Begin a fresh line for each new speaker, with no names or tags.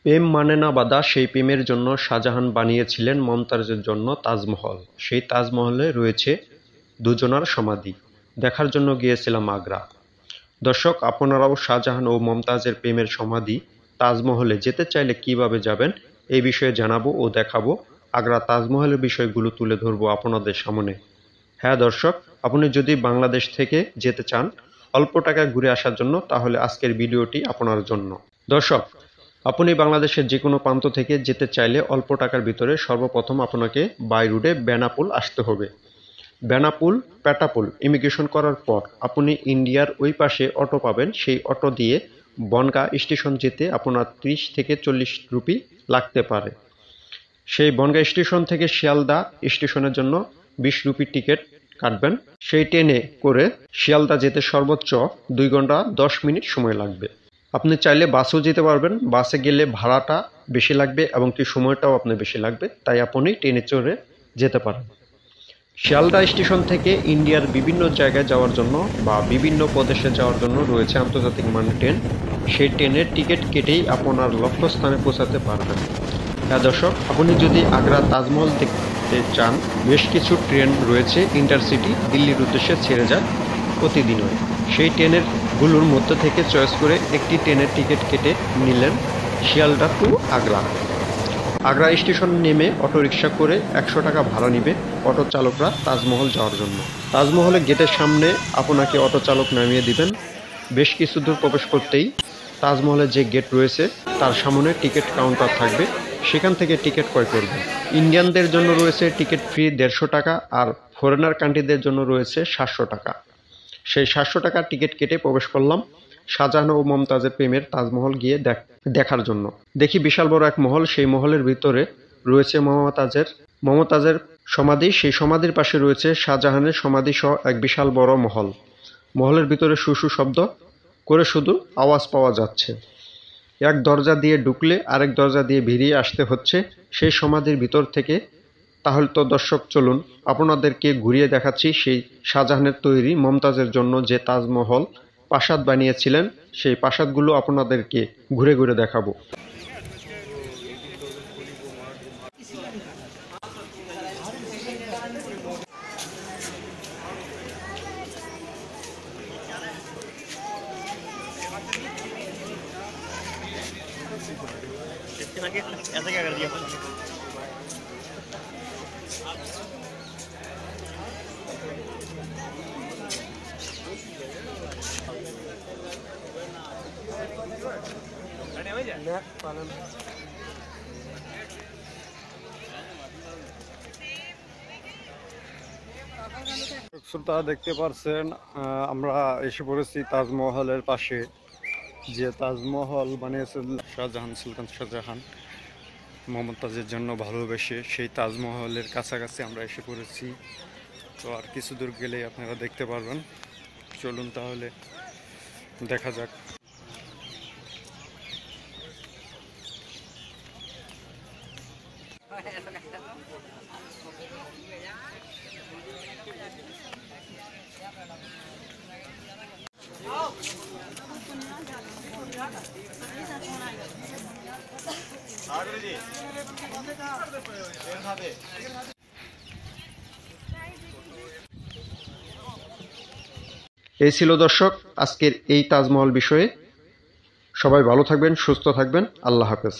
প্রেম মানে না বাঁধা সেই প্রেমের জন্য শাহজাহান বানিয়েছিলেন মমতাজের জন্য তাজমহল। সেই তাজমহলে রয়েছে দুজনার সমাধি। দেখার জন্য গিয়েছিলাম আগ্রা। দর্শক, আপনারাও শাহজাহান ও মমতাজের প্রেমের সমাধি তাজমহলে যেতে চাইলে কিভাবে যাবেন এই বিষয়ে জানাবো ও দেখাবো। আগ্রা তাজমহলের বিষয়গুলো তুলে ধরবো আপনাদের সামনে। হ্যাঁ দর্শক, আপনি যদি বাংলাদেশ থেকে যেতে চান অল্প টাকায় ঘুরে আসার জন্য, তাহলে আজকের ভিডিওটি আপনার জন্য। দর্শক, আপনি বাংলাদেশের যে কোনো প্রান্ত থেকে যেতে চাইলে অল্প টাকার ভিতরে সর্বপ্রথম আপনাকে বাই রোডে বেনাপোল আসতে হবে। বেনাপোল পেটাপোল ইমিগ্রেশন করার পর আপনি ইন্ডিয়ার ওই পাশে অটো পাবেন। সেই অটো দিয়ে বনগাঁ স্টেশন যেতে আপনার 30 থেকে 40 রুপি লাগতে পারে। সেই বনগাঁ স্টেশন থেকে শিয়ালদা স্টেশনের জন্য 20 রুপি টিকিট কাটবেন। সেই ট্রেনে করে শিয়ালদা যেতে সর্বোচ্চ 2 ঘন্টা 10 মিনিট সময় লাগবে। আপনি চাইলে বাসেও যেতে পারবেন। বাসে গেলে ভাড়াটা বেশি লাগবে এবং কি সময়টাও আপনার বেশি লাগবে, তাই আপনি ট্রেনে চড়ে যেতে পারেন। শিয়ালদা স্টেশন থেকে ইন্ডিয়ার বিভিন্ন জায়গায় যাওয়ার জন্য বা বিভিন্ন প্রদেশে যাওয়ার জন্য রয়েছে আন্তর্জাতিক মানের ট্রেন। সেই ট্রেনের টিকিট কেটেই আপনার লক্ষ্যস্থানে পৌঁছাতে পারবেন। হ্যাঁ দর্শক, আপনি যদি আগ্রা তাজমহল দেখতে চান, বেশ কিছু ট্রেন রয়েছে ইন্টারসিটি দিল্লির উদ্দেশ্যে ছেড়ে যায় প্রতিদিনই। সেই ট্রেনের গুলোর মধ্যে থেকে চয়েস করে একটি ট্রেনের টিকিট কেটে নিলেন শিয়ালদা টু আগ্রা। আগ্রা স্টেশন নেমে অটোরিকশা করে 100 টাকা ভাড়া নিবে অটো চালকরা তাজমহল যাওয়ার জন্য। তাজমহলের গেটের সামনে আপনাকে অটো চালক নামিয়ে দিবেন। বেশ কিছু দূর প্রবেশ করতেই তাজমহলের যে গেট রয়েছে তার সামনে টিকিট কাউন্টার থাকবে, সেখান থেকে টিকিট ক্রয় করবেন। ইন্ডিয়ানদের জন্য রয়েছে টিকিট ফ্রি 150 টাকা, আর ফরেনার কান্ট্রিদের জন্য রয়েছে 700 টাকা। সেই 700 টাকার টিকিট কেটে প্রবেশ করলাম শাহজাহান ও মমতাজের প্রেমের তাজমহল গিয়ে দেখার জন্য। দেখি বিশাল বড় এক মহল। সেই মহলের ভিতরে রয়েছে মমতাজের সমাধি। সেই সমাধির পাশে রয়েছে শাহজাহানের সমাধি সহ এক বিশাল বড় মহল। মহলের ভিতরে সুসু শব্দ করে শুধু আওয়াজ পাওয়া যাচ্ছে। এক দরজা দিয়ে ঢুকলে আরেক দরজা দিয়ে বেরিয়ে আসতে হচ্ছে সেই সমাধির ভিতর থেকে। তাহলে তো দর্শক চলুন আপনাদেরকে ঘুরিয়ে দেখাচ্ছি সেই শাহজাহানের তৈরি মমতাজের জন্য যে তাজমহল প্রাসাদ বানিয়েছিলেন, সেই প্রাসাদগুলো আপনাদেরকে ঘুরে ঘুরে দেখাবো। শ্রোতা দেখতে পারছেন, আমরা এসে পড়েছি তাজমহলের পাশে। যে তাজমহল বানিয়েছেন শাহজাহান, সুলতান শাহজাহান মমতাজের জন্য ভালোবেসে, সেই তাজমহলের কাছাকাছি আমরা এসে পড়েছি। তো আর কিছু দূর গেলেই আপনারা দেখতে পারবেন। চলুন তাহলে দেখা যাক। এই ছিল দর্শক আজকের এই তাজমহল বিষয়ে। সবাই ভালো থাকবেন, সুস্থ থাকবেন। আল্লাহ হাফেজ।